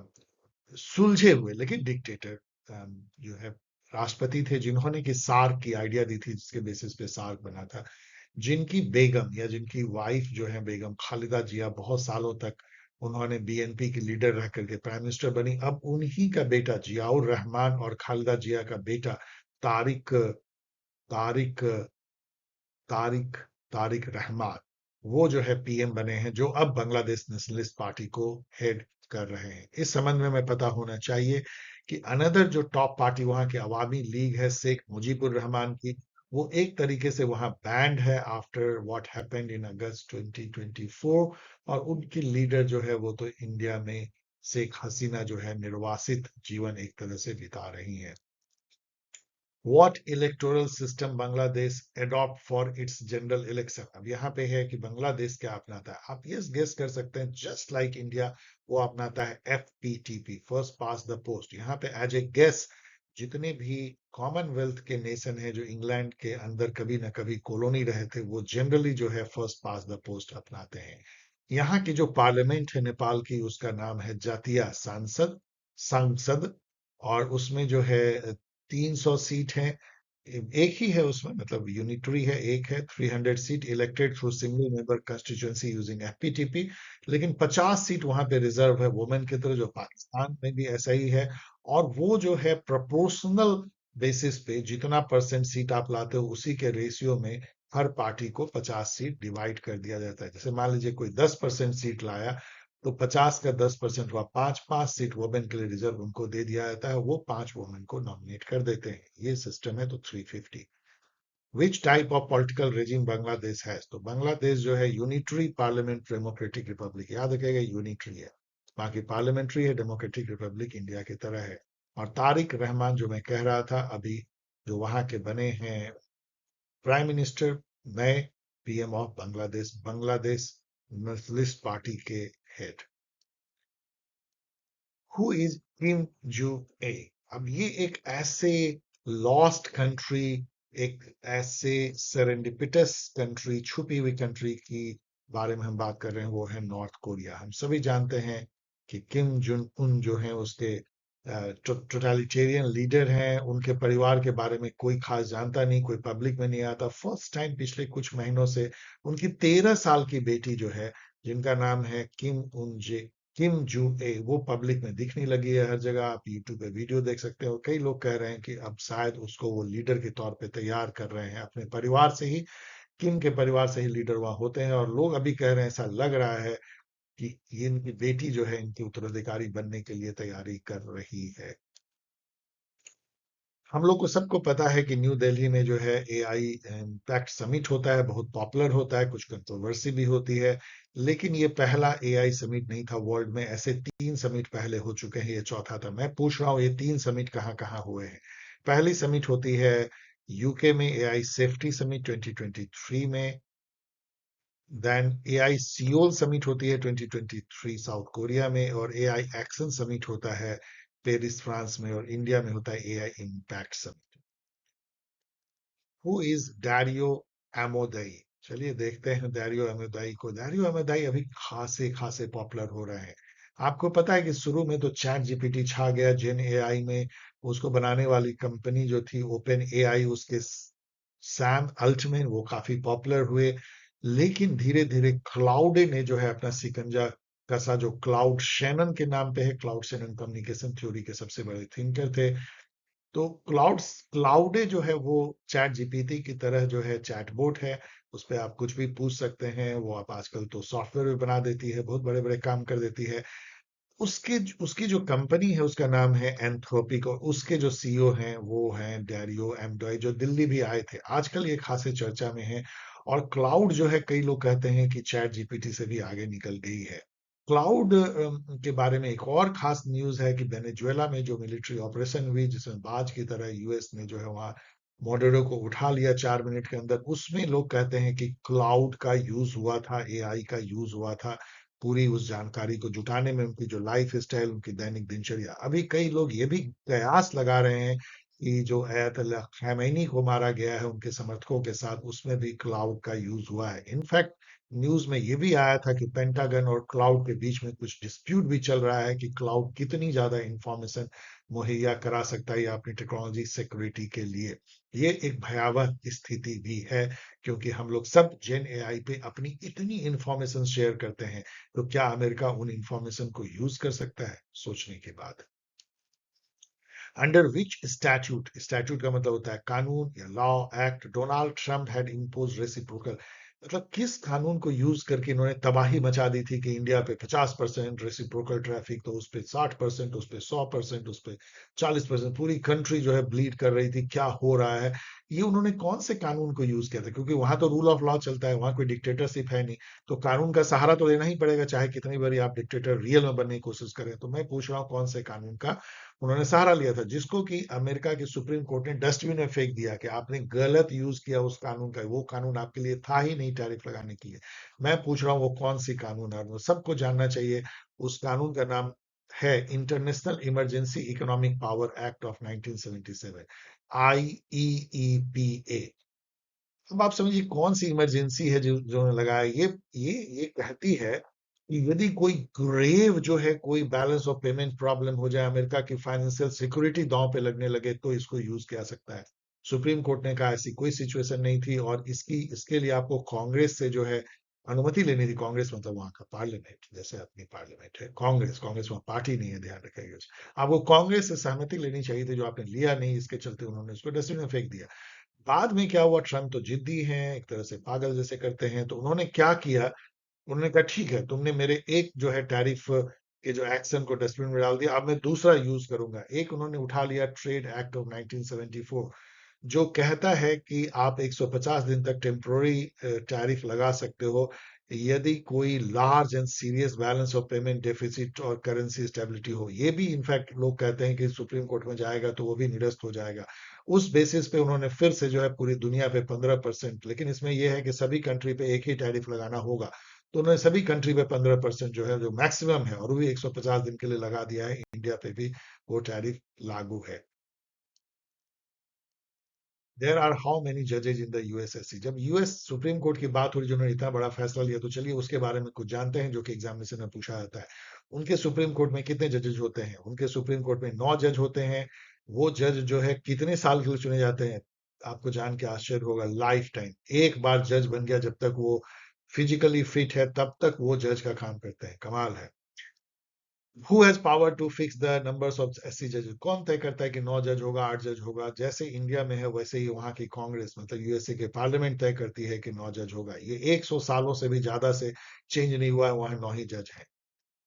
S1: सुलझे हुए लेकिन डिक्टेटर जो है राष्ट्रपति थे, जिन्होंने कि सार्क की आइडिया दी थी, जिसके बेसिस पे सार्क बना था। जिनकी बेगम या जिनकी वाइफ जो है बेगम खालिदा जिया, बहुत सालों तक उन्होंने बीएनपी की लीडर रह करके प्राइम मिनिस्टर बनी। अब उन्हीं का बेटा जियाउर रहमान और खालिदा जिया का बेटा तारिक तारिक तारिक तारिक रहमान, वो जो है पीएम बने हैं, जो अब बांग्लादेश नेशनलिस्ट पार्टी को हेड कर रहे हैं। इस संबंध में पता होना चाहिए कि अनदर जो टॉप पार्टी वहां की अवामी लीग है, शेख मुजीबुर रहमान की, वो एक तरीके से वहां बैंड है आफ्टर व्हाट हैपेंड इन अगस्त 2024। और उनकी लीडर जो है वो तो इंडिया में शेख हसीना जो है निर्वासित जीवन एक तरह से बिता रही है। What electoral system Bangladesh adopt for its general election. अब यहाँ पे है कि बांग्लादेश क्या अपनाता है। आप यस गेस कर सकते हैं, जस्ट लाइक इंडिया वो अपनाता है FPTP, first pass the post. यहाँ पे एज ए गेस, जितने भी कॉमनवेल्थ के नेशन है जो इंग्लैंड के अंदर कभी ना कभी कॉलोनी रहे थे, वो जनरली जो है फर्स्ट पास द पोस्ट अपनाते हैं। यहाँ की जो पार्लियामेंट है नेपाल की, उसका नाम है जातीय सांसद संसद। और उसमें जो है 300 सीट है। एक ही है उसमें, मतलब यूनिटरी है, एक है। 300 seat elected through single member constituency using FPTP. लेकिन 50 सीट वहां पे रिजर्व है वुमेन की तरह, जो पाकिस्तान में भी ऐसा ही है। और वो जो है प्रोपोर्शनल बेसिस पे जितना परसेंट सीट आप लाते हो, उसी के रेशियो में हर पार्टी को 50 सीट डिवाइड कर दिया जाता है। जैसे मान लीजिए कोई 10% सीट लाया, तो 50 का 10% हुआ 5 सीट वुमेन के लिए रिजर्व उनको दे दिया जाता है, वो 5 वुमेन को नॉमिनेट कर देते हैं। ये सिस्टम है। तो 350। Which type of political regime Bangladesh है। तो बांग्लादेश जो है यूनिटरी पार्लियामेंट डेमोक्रेटिक रिपब्लिक, याद रखिएगा यूनिटरी है। बाकी पार्लियामेंट्री है, डेमोक्रेटिक रिपब्लिक इंडिया की तरह है। और तारिक रहमान जो मैं कह रहा था अभी, जो वहां के बने हैं प्राइम मिनिस्टर, नए PM of Bangladesh, Bangladesh nationalist party के हेड। हु इज किम जू ए। अब ये एक ऐसे लॉस्ट कंट्री, एक ऐसे सेरेंडिपिटस कंट्री, छुपी हुई कंट्री की बारे में हम बात कर रहे हैं। वो है नॉर्थ कोरिया। हम सभी जानते हैं कि किम जुन उन जो है उसके टोटलिटेरियन लीडर हैं। उनके परिवार के बारे में कोई खास जानता नहीं, कोई पब्लिक में नहीं आता। फर्स्ट टाइम पिछले कुछ महीनों से उनकी 13 साल की बेटी जो है, जिनका नाम है किम जू ए, वो पब्लिक में दिखने लगी है हर जगह। आप यूट्यूब पे वीडियो देख सकते हो। कई लोग कह रहे हैं कि अब शायद उसको वो लीडर के तौर पे तैयार कर रहे हैं अपने परिवार से ही। किम के परिवार से ही लीडर वहां होते हैं। और लोग अभी कह रहे हैं, ऐसा लग रहा है कि ये इनकी बेटी जो है इनकी उत्तराधिकारी बनने के लिए तैयारी कर रही है। हम लोग को सबको पता है कि न्यू दिल्ली में जो है एआई इम्पैक्ट समिट होता है, बहुत पॉपुलर होता है, कुछ कंट्रोवर्सी भी होती है। लेकिन ये पहला एआई समिट नहीं था वर्ल्ड में। ऐसे 3 समिट पहले हो चुके हैं, ये चौथा था। मैं पूछ रहा हूँ ये 3 समिट कहाँ कहाँ हुए हैं। पहली समिट होती है यूके में, एआई सेफ्टी समिट 2023 में। देन एआई सियोल समिट होती है 2023 साउथ कोरिया में। और एआई एक्शन समिट होता है पेरिस फ्रांस में। और इंडिया में होता है AI impact summit. Who is Dario Amodei. चलिए देखते हैं डैरियो एमोदई को। डैरियो एमोदई अभी खासे खासे पॉपुलर हो रहे हैं। आपको पता है कि शुरू में तो चैट जीपीटी छा गया जेन एआई में। उसको बनाने वाली कंपनी जो थी ओपन एआई, उसके सैम अल्टमैन, वो काफी पॉपुलर हुए। लेकिन धीरे धीरे क्लाउड ने जो है अपना सिकंजा कसा, जो क्लाउड शैनन के नाम पे है। क्लाउड शैनन कम्युनिकेशन थ्योरी के सबसे बड़े थिंकर थे। तो क्लाउडे जो है वो चैट जीपीटी की तरह जो है चैटबॉट है। उस पे आप कुछ भी पूछ सकते हैं। वो आप आजकल तो सॉफ्टवेयर भी बना देती है, बहुत बड़े बड़े काम कर देती है। उसके उसकी जो कंपनी है उसका नाम है एंथ्रोपिक। और उसके जो सीईओ हैं वो हैं डैरियो एमडॉय, जो दिल्ली भी आए थे। आजकल ये खासे चर्चा में है। और क्लाउड जो है, कई लोग कहते हैं कि चैट जीपीटी से भी आगे निकल गई है। क्लाउड के बारे में एक और खास न्यूज है कि वेनेजुएला में जो मिलिट्री ऑपरेशन हुई, जिसमें बाज की तरह यूएस ने जो है वहां मॉडरेटो को उठा लिया 4 मिनट के अंदर, उसमें लोग कहते हैं कि क्लाउड का यूज हुआ था, एआई का यूज हुआ था पूरी उस जानकारी को जुटाने में। उनकी जो लाइफ स्टाइल, उनकी दैनिक दिनचर्या। अभी कई लोग ये भी कयास लगा रहे हैं कि जो आयतुल्लाह खमैनी को मारा गया है उनके समर्थकों के साथ, उसमें भी क्लाउड का यूज हुआ है। इनफैक्ट न्यूज में ये भी आया था कि पेंटागन और क्लाउड के बीच में कुछ डिस्प्यूट भी चल रहा है कि क्लाउड कितनी ज्यादा इंफॉर्मेशन मुहैया करा सकता है या अपनी टेक्नोलॉजी सिक्योरिटी के लिए। ये एक भयावह स्थिति भी है, क्योंकि हम लोग सब जेन एआई पे अपनी इतनी इंफॉर्मेशन शेयर करते हैं, तो क्या अमेरिका उन इंफॉर्मेशन को यूज कर सकता है? सोचने की बात। अंडर विच स्टैट्यूट, स्टैट्यूट का मतलब होता है कानून या law, act, Donald Trump had impose reciprocal, मतलब किस कानून को यूज करके इन्होंने तबाही मचा दी थी कि इंडिया पे 50% रेसिप्रोकल ट्रैफिक, तो उस पे 60%, उस पे 100%, उस पे 40%, पूरी कंट्री जो है ब्लीड कर रही थी, क्या हो रहा है? ये उन्होंने कौन से कानून को यूज किया था? क्योंकि वहां तो रूल ऑफ लॉ चलता है, वहां कोई डिक्टेटरशिप है नहीं, तो कानून का सहारा तो लेना ही पड़ेगा, चाहे कितनी बारी आप डिक्टेटर रियल में बनने की कोशिश करें। तो मैं पूछ रहा हूँ कौन से कानून का उन्होंने सहारा लिया था, जिसको कि अमेरिका की सुप्रीम कोर्ट ने डस्टबिन में फेंक दिया कि आपने गलत यूज किया उस कानून का, वो कानून आपके लिए था ही नहीं टैरिफ लगाने के लिए। मैं पूछ रहा हूँ वो कौन सी कानून है, और वो सबको जानना चाहिए। उस कानून का नाम है international emergency economic power act of 1977, IEEPA। अब आप समझिए कौन सी इमरजेंसी है जो लगाया। ये कहती है कि यदि कोई ग्रेव जो है, कोई बैलेंस ऑफ पेमेंट प्रॉब्लम हो जाए, अमेरिका की फाइनेंशियल सिक्योरिटी दांव पे लगने लगे, तो इसको यूज किया सकता है। सुप्रीम कोर्ट ने कहा ऐसी कोई सिचुएशन नहीं थी, और इसके लिए आपको कांग्रेस से जो है अनुमति लेनी थी। कांग्रेस मतलब वहां का पार्लियामेंट, जैसे अपनी पार्लियामेंट है कांग्रेस, कांग्रेस वहां पार्टी नहीं है, ध्यान रखेगा। आपको कांग्रेस से सहमति लेनी चाहिए थी, जो आपने लिया नहीं, इसके चलते उन्होंने उसको डस्टबिन में फेंक दिया। बाद में क्या हुआ, ट्रम्प तो जिद्दी हैं, एक तरह से पागल जैसे करते हैं, तो उन्होंने क्या किया, उन्होंने कहा ठीक है, तुमने मेरे एक जो है टैरिफ के जो एक्शन को डस्टबिन में डाल दिया, अब मैं दूसरा यूज करूंगा। एक उन्होंने उठा लिया ट्रेड एक्ट ऑफ 1974, जो कहता है कि आप 150 दिन तक टेम्पोररी टैरिफ लगा सकते हो यदि कोई large and serious balance of payment deficit और करेंसी स्टेबिलिटी हो। ये भी इनफैक्ट लोग कहते हैं कि सुप्रीम कोर्ट में जाएगा तो वो भी निरस्त हो जाएगा। उस बेसिस पे उन्होंने फिर से जो है पूरी दुनिया पे 15%, लेकिन इसमें यह है कि सभी कंट्री पे एक ही टैरिफ लगाना होगा, तो उन्होंने सभी कंट्री पे 15% जो है, जो मैक्सिमम है, और वो भी 150 दिन के लिए लगा दिया है। इंडिया पे भी वो टैरिफ लागू है। देयर आर हाउ मेनी जजेज इन द यूएसएससी। जब यूएस सुप्रीम कोर्ट की बात हो रही, जिन्होंने इतना बड़ा फैसला लिया, तो चलिए उसके बारे में कुछ जानते हैं, जो कि एग्जामिनेशन में पूछा जाता है। उनके सुप्रीम कोर्ट में कितने जजेज होते हैं? उनके सुप्रीम कोर्ट में 9 जज होते हैं। वो जज जो है कितने साल के लिए चुने जाते हैं? आपको जान के आश्चर्य होगा, लाइफ टाइम। एक बार जज बन गया, जब तक वो फिजिकली फिट है तब तक वो जज का काम करते हैं। कमाल है। Who has power to fix the numbers of SC जजेस? कौन तय करता है कि 9 जज होगा, 8 जज होगा? जैसे इंडिया में है वैसे ही वहां की कांग्रेस, मतलब यूएसए के पार्लियामेंट तय करती है कि 9 जज होगा। ये 100 सालों से भी ज्यादा से चेंज नहीं हुआ है, वहां 9 ही जज हैं।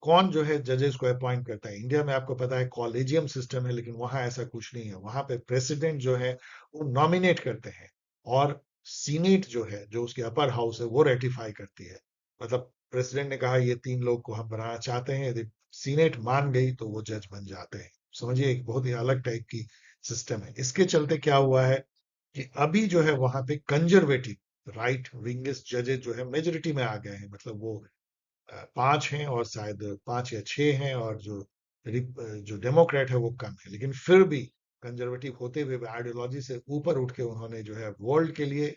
S1: कौन जो है जजेस को अपॉइंट करता है? इंडिया में आपको पता है कॉलेजियम सिस्टम है, लेकिन वहां ऐसा कुछ नहीं है। वहां पे प्रेसिडेंट जो है वो नॉमिनेट करते हैं, और सीनेट जो है, जो उसकी अपर हाउस है, वो रेटिफाई करती है। मतलब प्रेसिडेंट ने कहा ये 3 लोग को हम बनाना चाहते हैं, यदि सीनेट मान गई तो वो जज बन जाते हैं। समझिए एक बहुत ही अलग टाइप की सिस्टम है। इसके चलते क्या हुआ है कि अभी जो है वहां पे कंजर्वेटिव राइट विंगिस्ट जजेस जो है मेजोरिटी में आ गए हैं। मतलब वो 5 हैं, और शायद 5 या 6 हैं, और जो डेमोक्रेट है वो कम है। लेकिन फिर भी कंजर्वेटिव होते हुए आइडियोलॉजी से ऊपर उठ के उन्होंने जो है वर्ल्ड के लिए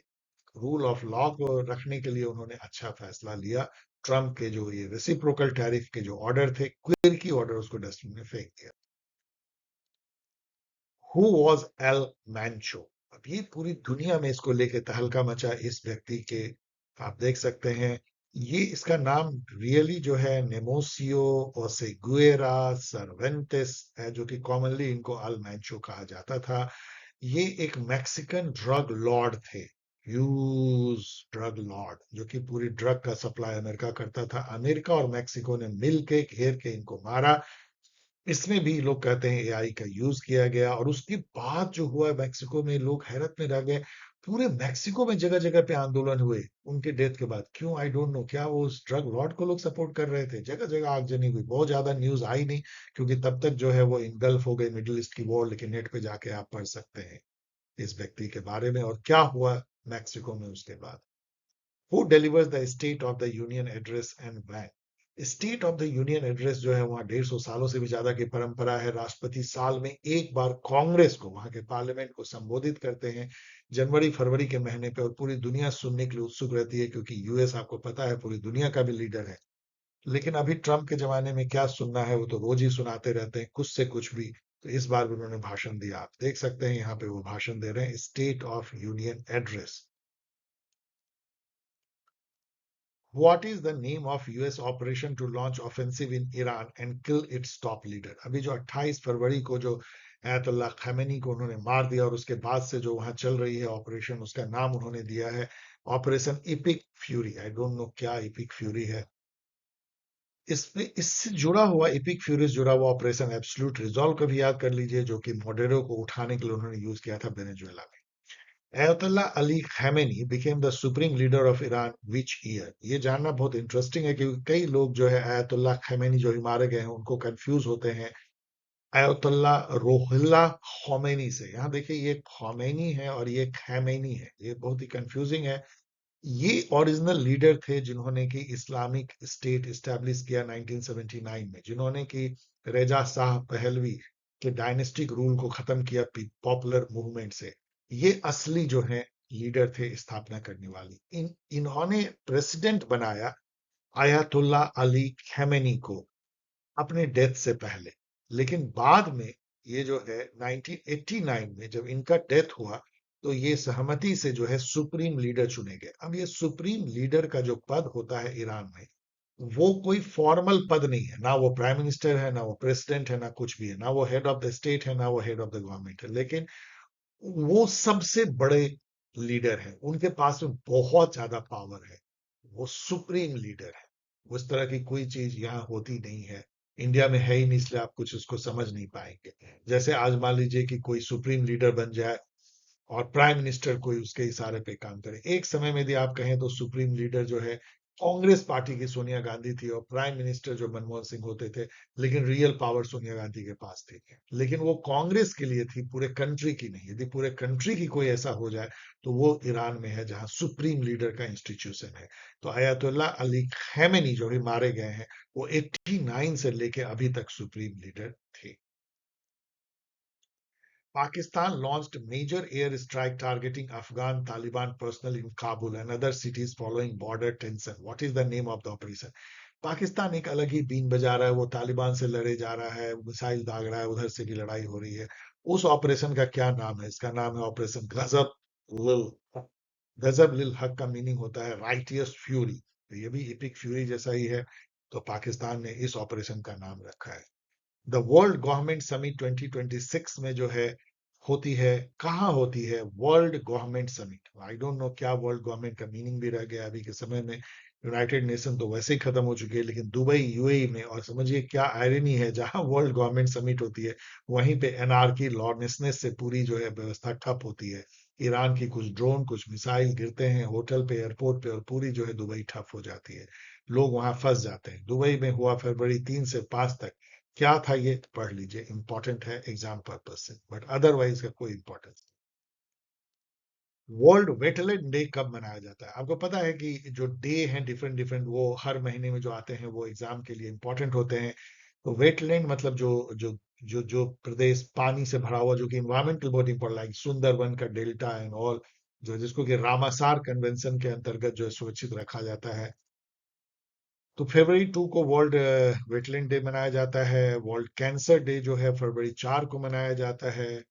S1: रूल ऑफ लॉ को रखने के लिए उन्होंने अच्छा फैसला लिया। ट्रम्प के जो ये रेसिप्रोकल टैरिफ के जो ऑर्डर थे, क्विर की ऑर्डर, उसको डस्टबिन में फेंक दिया। Who was El Mencho? अब ये पूरी दुनिया में इसको लेके तहलका मचा, इस व्यक्ति के। आप देख सकते हैं, ये इसका नाम रियली जो है नेमोसियो ओसेगुएरा सर्वेंटेस है, जो कि कॉमनली इनको अल मैंचो कहा जाता था। ये एक मैक्सिकन ड्रग लॉर्ड थे, ह्यूज ड्रग लॉर्ड, जो कि पूरी ड्रग का सप्लाई अमेरिका करता था। अमेरिका और मैक्सिको ने मिलके घेर के इनको मारा। इसमें भी लोग कहते हैं एआई का यूज किया गया, और उसके बाद जो हुआ मैक्सिको में, लोग हैरत में रह गए। पूरे मैक्सिको में जगह जगह पे आंदोलन हुए उनके डेथ के बाद। क्यों? I don't know. क्या वो उस ड्रग लॉर्ड को लोग सपोर्ट कर रहे थे? जगह जगह आगजनी हुई, बहुत ज्यादा न्यूज आई नहीं, क्योंकि तब तक जो है वो इनगल्फ हो गई मिडिल ईस्ट की वॉर। लेकिन नेट पे जाके आप पढ़ सकते हैं इस व्यक्ति के बारे में और क्या हुआ मैक्सिको में उसके बाद। Who delivers the state of the union address and bank? State of the union address जो है वहाँ 150 सालों से भी ज्यादा की परंपरा है। राष्ट्रपति साल में एक बार कांग्रेस को, वहां के पार्लियामेंट को संबोधित करते हैं जनवरी फरवरी के महीने पे, और पूरी दुनिया सुनने के लिए उत्सुक रहती है, क्योंकि यूएस आपको पता है पूरी दुनिया का भी लीडर है। लेकिन अभी ट्रंप के जमाने में क्या सुनना है, वो तो रोज ही सुनाते रहते हैं कुछ से कुछ भी। तो इस बार भी उन्होंने भाषण दिया, आप देख सकते हैं यहाँ पे वो भाषण दे रहे हैं, state of union address. What is the name of US operation to launch offensive in Iran and kill its top leader? अभी जो 28 फरवरी को जो अयतुल्ला खमेनी को उन्होंने मार दिया, और उसके बाद से जो वहां चल रही है ऑपरेशन, उसका नाम उन्होंने दिया है operation EPIC fury. I don't know क्या इपिक फ्यूरी है। इसमें इससे जुड़ा हुआ, इपिक फ्यूरी से जुड़ा हुआ ऑपरेशन एब्सोल्यूट रिजॉल्व का भी याद कर लीजिए, जो कि मॉडेरो को उठाने के लिए उन्होंने यूज किया था वेनेजुएला में। Ayatollah Ali Khamenei became the supreme leader of Iran which year? ये जानना बहुत इंटरेस्टिंग है, क्योंकि कई लोग जो है अयतुल्ला खमेनी जो भी मारे गए हैं उनको कंफ्यूज होते हैं अयतुल्ला रोहिल्ला खोमेनी से। यहाँ देखिए, ये खोमेनी है और ये खमेनी है, ये बहुत ही कंफ्यूजिंग है। ये ओरिजिनल लीडर थे जिन्होंने की इस्लामिक स्टेट इस्टेब्लिश किया 1979 में, जिन्होंने की रेजा शाह पहलवी के डायनेस्टिक रूल को खत्म किया पॉपुलर मूवमेंट से। ये असली जो है लीडर थे, स्थापना करने वाली। इन्होंने प्रेसिडेंट बनाया आयतुल्ला अली खमेनी को अपने डेथ से पहले। लेकिन बाद में ये जो है 1989 में जब इनका डेथ हुआ, तो ये सहमति से जो है सुप्रीम लीडर चुने गए। अब ये सुप्रीम लीडर का जो पद होता है ईरान में, वो कोई फॉर्मल पद नहीं है, ना वो प्राइम मिनिस्टर है, ना वो प्रेसिडेंट है, ना कुछ भी है, ना वो हेड ऑफ द स्टेट है, ना वो हेड ऑफ द गवर्नमेंट है। लेकिन वो सबसे बड़े लीडर हैं, उनके पास में बहुत ज्यादा पावर है, वो सुप्रीम लीडर है। उस तरह की कोई चीज यहाँ होती नहीं है, इंडिया में है ही नहीं, इसलिए आप कुछ उसको समझ नहीं पाएंगे। जैसे आज मान लीजिए कि कोई सुप्रीम लीडर बन जाए और प्राइम मिनिस्टर कोई उसके इशारे पे काम करे। एक समय में यदि आप कहें तो सुप्रीम लीडर जो है कांग्रेस पार्टी की सोनिया गांधी थी, और प्राइम मिनिस्टर जो मनमोहन सिंह होते थे, लेकिन रियल पावर सोनिया गांधी के पास थी। लेकिन वो कांग्रेस के लिए थी, पूरे कंट्री की नहीं। यदि पूरे कंट्री की कोई ऐसा हो जाए, तो वो ईरान में है, जहां सुप्रीम लीडर का इंस्टीट्यूशन है। तो अयतुल्ला अली खैमेनी जो भी मारे गए हैं, वो 89 से लेके अभी तक सुप्रीम लीडर थे। Pakistan launched major air strike targeting Afghan Taliban personnel in Kabul and other cities following border tension. What is the name of the operation? Pakistan एक अलग ही बीन बजा रहा है, वो तालिबान से लड़े जा रहा है, मिसाइल दाग रहा है, उधर से भी लड़ाई हो रही है। उस ऑपरेशन का क्या नाम है? इसका नाम है ऑपरेशन गजब लिल हक। गजब लिल हक का मीनिंग होता है राइटियस फ्यूरी, तो ये भी इपिक फ्यूरी जैसा ही है। तो पाकिस्तान ने इस ऑपरेशन का नाम रखा है। द वर्ल्ड गवर्नमेंट समिट 2026 में जो है होती है, कहाँ होती है world government summit? I don't know क्या वर्ल्ड गवर्नमेंट का मीनिंग भी रह गया अभी के समय में। यूनाइटेड नेशन तो वैसे ही खत्म हो चुकी है, लेकिन दुबई यूएई में, और समझिए क्या आयरनी है, जहां वर्ल्ड गवर्नमेंट समिट होती है वहीं पे एनआरकी लॉलेसनेस से पूरी जो है व्यवस्था ठप होती है। ईरान की कुछ ड्रोन कुछ मिसाइल गिरते हैं होटल पे, एयरपोर्ट पे, और पूरी जो है दुबई ठप हो जाती है। लोग वहां फंस जाते हैं। दुबई में हुआ फरवरी 3 से 5 तक। क्या था ये पढ़ लीजिए, इंपॉर्टेंट है एग्जाम पर्पज से, बट अदरवाइज का कोई इंपॉर्टेंस। वर्ल्ड वेटलैंड डे कब मनाया जाता है? आपको पता है कि जो डे हैं डिफरेंट डिफरेंट, वो हर महीने में जो आते हैं वो एग्जाम के लिए इंपॉर्टेंट होते हैं। तो वेटलैंड मतलब जो प्रदेश पानी से भरा हुआ, जो कि इन्वायरमेंटल बहुत इंपॉर्टेंट, लाइक सुंदरबन का डेल्टा एंड ऑल, जो जिसको कि रामासार कन्वेंशन के अंतर्गत जो है सुरक्षित रखा जाता है। तो फरवरी 2 को वर्ल्ड वेटलैंड डे मनाया जाता है। वर्ल्ड कैंसर डे जो है फरवरी 4 को मनाया जाता है।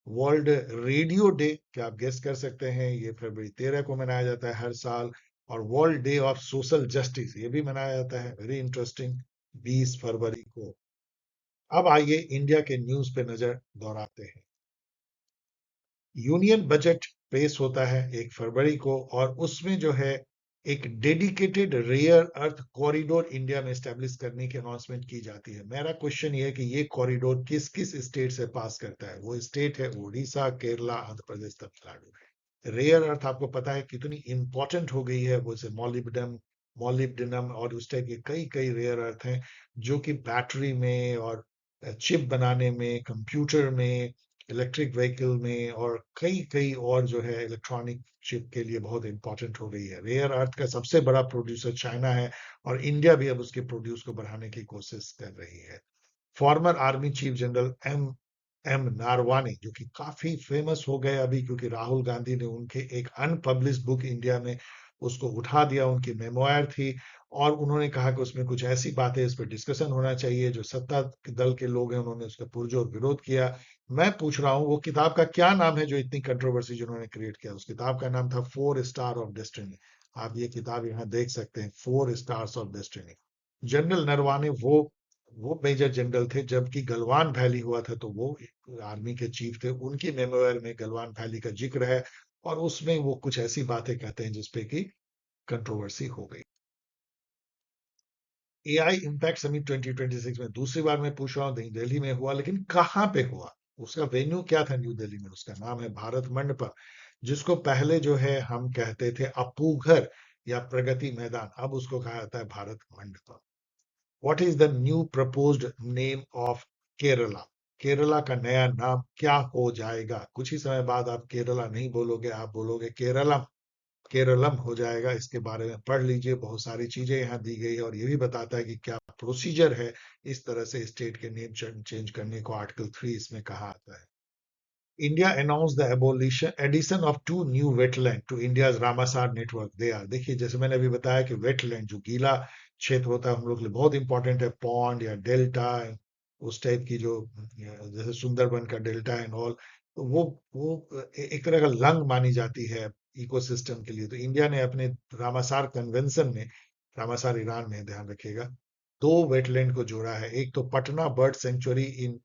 S1: वर्ल्ड रेडियो डे, क्या आप गेस कर सकते हैं? ये फरवरी 13 को मनाया जाता है हर साल। और world day of social justice ये भी मनाया जाता है, वेरी इंटरेस्टिंग, 20 फरवरी को। अब आइए इंडिया के न्यूज पे नजर दौड़ाते हैं। यूनियन बजट पेश होता है 1 फरवरी को, और उसमें जो है एक dedicated rare earth corridor India में स्टैब्लिश करने की अनाउंसमेंट की जाती है। मेरा क्वेश्चन ये है कि ये कॉरिडोर किस किस स्टेट से पास करता है? वो स्टेट है उड़ीसा, केरला, आंध्र प्रदेश, तमिलनाडु। रेयर अर्थ आपको पता है कितनी इंपॉर्टेंट हो गई है, वो से मॉलिब्डेनम और उस टाइप के कई कई रेयर अर्थ हैं, जो कि बैटरी में और चिप बनाने में, कंप्यूटर में, इलेक्ट्रिक व्हीकल में और कई कई और जो है इलेक्ट्रॉनिक चिप के लिए बहुत इंपॉर्टेंट हो रही है। रेयर अर्थ का सबसे बड़ा प्रोड्यूसर चाइना है और इंडिया भी अब उसके प्रोड्यूस को बढ़ाने की कोशिश कर रही है। Former army chief general M M Naravane, जो कि काफी फेमस हो गए अभी क्योंकि राहुल गांधी ने उनके एक अनपब्लिश्ड बुक इंडिया में उसको उठा दिया, उनकी मेमोयर थी, और उन्होंने कहा कि उसमें कुछ ऐसी बातें, इस पर डिस्कशन होना चाहिए। जो सत्ता दल के लोग हैं उन्होंने उसका पुरजोर विरोध किया। मैं पूछ रहा हूँ वो किताब का क्या नाम है जो इतनी कंट्रोवर्सी जिन्होंने क्रिएट किया। उस किताब का नाम था फोर स्टार ऑफ डेस्टिनी। आप ये किताब यहाँ देख सकते हैं, four stars of destiny. General Naravane वो मेजर जनरल थे जबकि गलवान वैली हुआ था, तो वो आर्मी के चीफ थे। उनकी मेमोयर में गलवान वैली का जिक्र है और उसमें वो कुछ ऐसी बातें कहते हैं जिसपे कि कंट्रोवर्सी हो गई। एआई इम्पैक्ट समिट 2026 में दूसरी बार मैं पूछ रहा हूँ, नई दिल्ली में हुआ, लेकिन कहाँ पे हुआ? उसका वेन्यू क्या था न्यू दिल्ली में? उसका नाम है भारत मंडपम, जिसको पहले जो है हम कहते थे अपूघर या प्रगति मैदान, अब उसको कहा जाता है Bharat Mandapam. What is the new proposed name of Kerala? Kerala का नया नाम क्या हो जाएगा? कुछ ही समय बाद आप केरला नहीं बोलोगे, आप बोलोगे केरलम। केरलम हो जाएगा। इसके बारे में पढ़ लीजिए, बहुत सारी चीजें यहाँ दी गई है और ये भी बताता है कि क्या प्रोसीजर है इस तरह से स्टेट के नेम चेंज करने को। आर्टिकल 3 इसमें कहा आता है। India announce the abolition addition of two new wetland to India's Ramsar network. They are, देखिए जैसे मैंने अभी बताया कि वेटलैंड जो गीला क्षेत्र होता है हम लोग के लिए बहुत इंपॉर्टेंट है, पॉन्ड या डेल्टा, उस टाइप की जो जैसे सुंदरबन का डेल्टा एंड ऑल, तो वो एक तरह का लंग मानी जाती है इकोसिस्टम के लिए। तो इंडिया ने अपने रामासार कन्वेंशन में, रामासार ईरान में है, ध्यान रखिएगा, दो वेटलैंड को जोड़ा है। एक तो पटना बर्ड सेंचुरी इन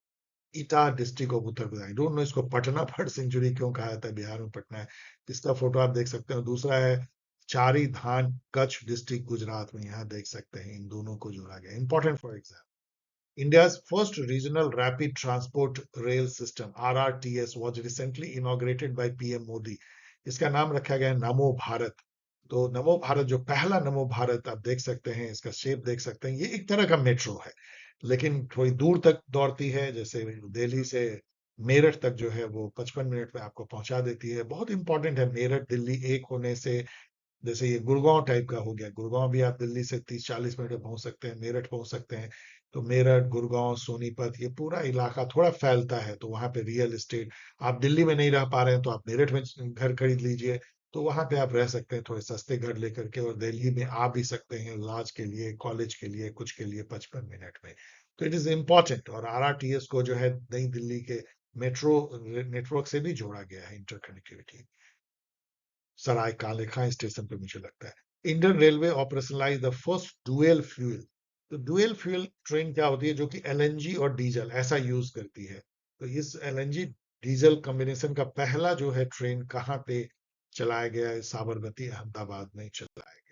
S1: इटा district of Uttar Pradesh. I don't know इसको पटना बर्ड सेंचुरी क्यों कहा जाता है, बिहार में पटना है। इसका फोटो आप देख सकते हो। दूसरा है चारी धान कच्छ डिस्ट्रिक्ट गुजरात में, यहाँ देख सकते हैं। इन दोनों को जोड़ा गया, important for exam. India's first regional rapid transport rail system (RRTS) was recently inaugurated by PM Modi. इसका नाम रखा गया है नमो भारत। तो नमो भारत, जो पहला नमो भारत आप देख सकते हैं, इसका शेप देख सकते हैं, ये एक तरह का मेट्रो है लेकिन थोड़ी दूर तक दौड़ती है। जैसे दिल्ली से मेरठ तक जो है वो 55 मिनट में आपको पहुंचा देती है। बहुत इंपॉर्टेंट है मेरठ दिल्ली एक होने से। जैसे ये गुड़गांव टाइप का हो गया, गुड़गांव भी आप दिल्ली से 30-40 मिनट में पहुंच सकते हैं, मेरठ पहुंच सकते हैं। तो मेरठ, गुड़गांव, सोनीपत, ये पूरा इलाका थोड़ा फैलता है, तो वहां पे रियल एस्टेट, आप दिल्ली में नहीं रह पा रहे हैं तो आप मेरठ में घर खरीद लीजिए, तो वहां पे आप रह सकते हैं थोड़े सस्ते घर लेकर के, और दिल्ली में आ भी सकते हैं इलाज के लिए, कॉलेज के लिए, कुछ के लिए 55 मिनट में। तो इट इज इम्पोर्टेंट। और आरआरटीएस को जो है नई दिल्ली के मेट्रो नेटवर्क से भी जोड़ा गया है, इंटरकनेक्टिविटी। सराय काले खां स्टेशन पे मुझे लगता है। Indian railway operationalise the first dual fuel. तो डुअल फ्यूल ट्रेन क्या होती है? जो कि एलएनजी और डीजल ऐसा यूज करती है। तो इस एलएनजी डीजल कॉम्बिनेशन का पहला जो है ट्रेन कहाँ पे चलाया गया है? साबरमती अहमदाबाद में चलाया गया।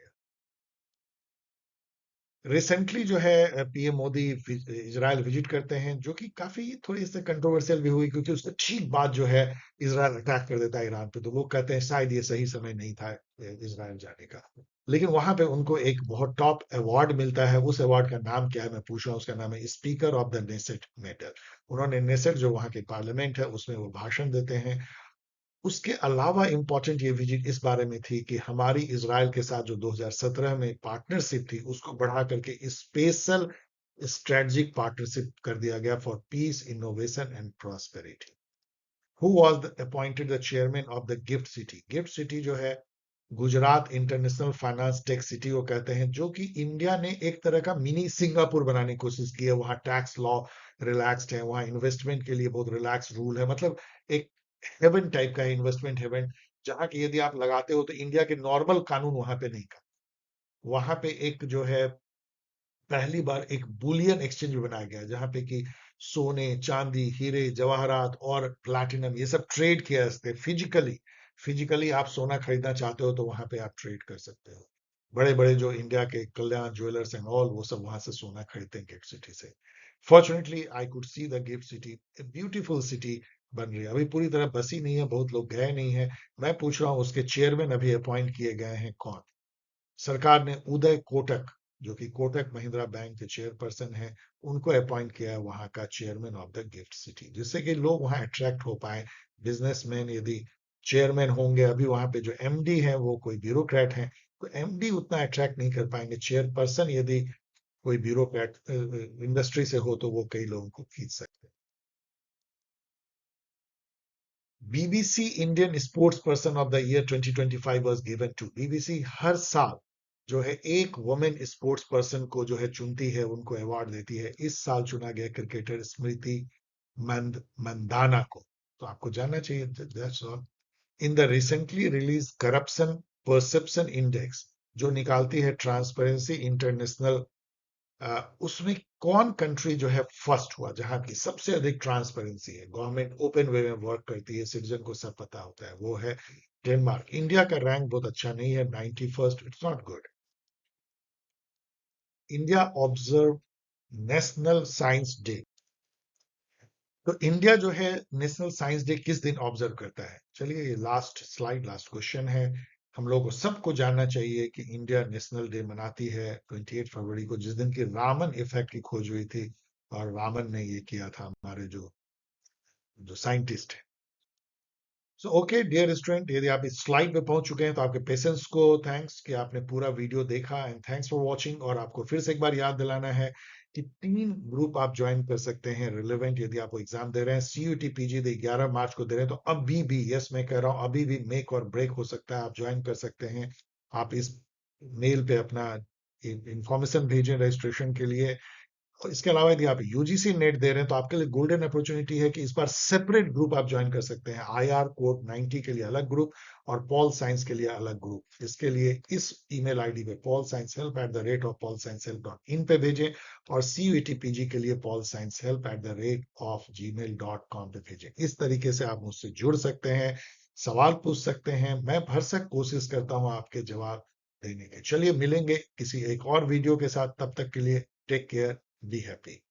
S1: रिसेंटली जो है पीएम मोदी इजराइल विजिट करते हैं, जो कि काफी थोड़ी इससे कंट्रोवर्शियल भी हुई क्योंकि उसके ठीक बाद जो है इजराइल अटैक कर देता है ईरान पे। तो लोग कहते हैं शायद ये सही समय नहीं था इजराइल जाने का। लेकिन वहां पे उनको एक बहुत टॉप अवार्ड मिलता है। उस अवार्ड का नाम क्या है मैं पूछ रहा हूँ? उसका नाम है speaker of the Knesset medal. उन्होंने नेसेट जो वहां की पार्लियामेंट है उसमें वो भाषण देते हैं। उसके अलावा इंपॉर्टेंट ये विजिट इस बारे में थी कि हमारी इजराइल के साथ जो 2017 में पार्टनरशिप थी उसको बढ़ा करके स्पेशल स्ट्रेटजिक पार्टनरशिप कर दिया गया for piece, innovation and prosperity. Who was appointed the chairman of the gift city? Gift city जो है Gujarat international finance tech city को कहते हैं, जो कि इंडिया ने एक तरह का मिनी सिंगापुर बनाने की कोशिश की है। वहां टैक्स लॉ रिलैक्स्ड है, वहां इन्वेस्टमेंट के लिए बहुत रिलैक्स रूल है। मतलब एक हेवन टाइप का है, इन्वेस्टमेंट हेवन, जहां की यदि आप लगाते हो तो इंडिया के नॉर्मल कानून वहां पे नहीं का। वहां पे एक जो है पहली बार एक बुलियन एक्सचेंज भी बनाया गया है, जहां पे कि सोने, चांदी, हीरे, जवाहरात और प्लैटिनम ये सब ट्रेड किया जाते हैं फिजिकली। फिजिकली आप सोना खरीदना चाहते हो तो वहां पे आप ट्रेड कर सकते हो। बड़े बड़े जो इंडिया के कल्याण ज्वेलर्स एंड ऑल, वो सब वहां से सोना खरीदते हैं गिफ्ट सिटी से। Fortunately I could see the gift city, beautiful city बन रही है। अभी पूरी तरह बसी नहीं है, बहुत लोग गए नहीं है। मैं पूछ रहा हूँ उसके चेयरमैन अभी अपॉइंट किए गए हैं कौन? सरकार ने उदय कोटक, जो कि कोटक महिंद्रा बैंक के चेयरपर्सन हैं, उनको अपॉइंट किया है वहां का chairman of the gift city, जिससे कि लोग वहां अट्रैक्ट हो पाए। बिजनेसमैन यदि चेयरमैन होंगे, अभी वहां पे जो एमडी है वो कोई ब्यूरोक्रेट है, तो एमडी उतना अट्रैक्ट नहीं कर पाएंगे। चेयरपर्सन यदि कोई ब्यूरोक्रेट इंडस्ट्री से हो तो वो कई लोगों को खींच सकते हैं। BBC Indian sports person of the year 2025 was given to BBC. हर साल जो है एक वुमेन स्पोर्ट्स पर्सन को जो है चुनती है, उनको अवार्ड देती है। इस साल चुना गया क्रिकेटर स्मृति मंदाना को। तो आपको जानना चाहिए। That's all. In the recently release corruption perception index, जो निकालती है ट्रांसपेरेंसी इंटरनेशनल, उसमें कौन कंट्री जो है फर्स्ट हुआ, जहां की सबसे अधिक ट्रांसपेरेंसी है, गवर्नमेंट ओपन वे में वर्क करती है, सिटीजन को सब पता होता है, वो है डेनमार्क। इंडिया का रैंक बहुत अच्छा नहीं है, 91st। It's not good. India observe national science day. तो इंडिया जो है नेशनल साइंस डे किस दिन ऑब्जर्व करता है? चलिए, ये लास्ट स्लाइड, लास्ट क्वेश्चन है। हम लोगों को सबको जानना चाहिए कि इंडिया नेशनल डे मनाती है 28 फरवरी को, जिस दिन की रामन इफेक्ट की खोज हुई थी, और रामन ने ये किया था, हमारे जो जो साइंटिस्ट है। सो ओके डियर स्टूडेंट, यदि आप इस स्लाइड पे पहुंच चुके हैं तो आपके पेशेंस को थैंक्स कि आपने पूरा वीडियो देखा, एंड थैंक्स फॉर वाचिंग। और आपको फिर से एक बार याद दिलाना है कि 3 ग्रुप आप ज्वाइन कर सकते हैं रिलेवेंट, यदि आप एग्जाम दे रहे हैं। सीयूटी पीजी 11 मार्च को दे रहे हैं, तो अभी भी, यस मैं कह रहा हूं, अभी भी मेक और ब्रेक हो सकता है, आप ज्वाइन कर सकते हैं। आप इस मेल पे अपना इंफॉर्मेशन भेजें रजिस्ट्रेशन के लिए। और इसके अलावा यदि आप यूजीसी नेट दे रहे हैं तो आपके लिए गोल्डन अपॉर्चुनिटी है कि इस बार सेपरेट ग्रुप आप ज्वाइन कर सकते हैं। आईआर कोड 90 के लिए अलग ग्रुप, और पॉल साइंस के लिए अलग ग्रुप। इसके लिए इस ईमेल आईडी पे paulsciencehelp@paulsciencehelp.in पे भेजें, और CUET-PG के लिए paulsciencehelp@gmail.com पे भेजें। इस तरीके से आप मुझसे जुड़ सकते हैं, सवाल पूछ सकते हैं। मैं भरसक कोशिश करता हूं आपके जवाब देने के। चलिए मिलेंगे किसी एक और वीडियो के साथ, तब तक के लिए टेक केयर, बी हैप्पी।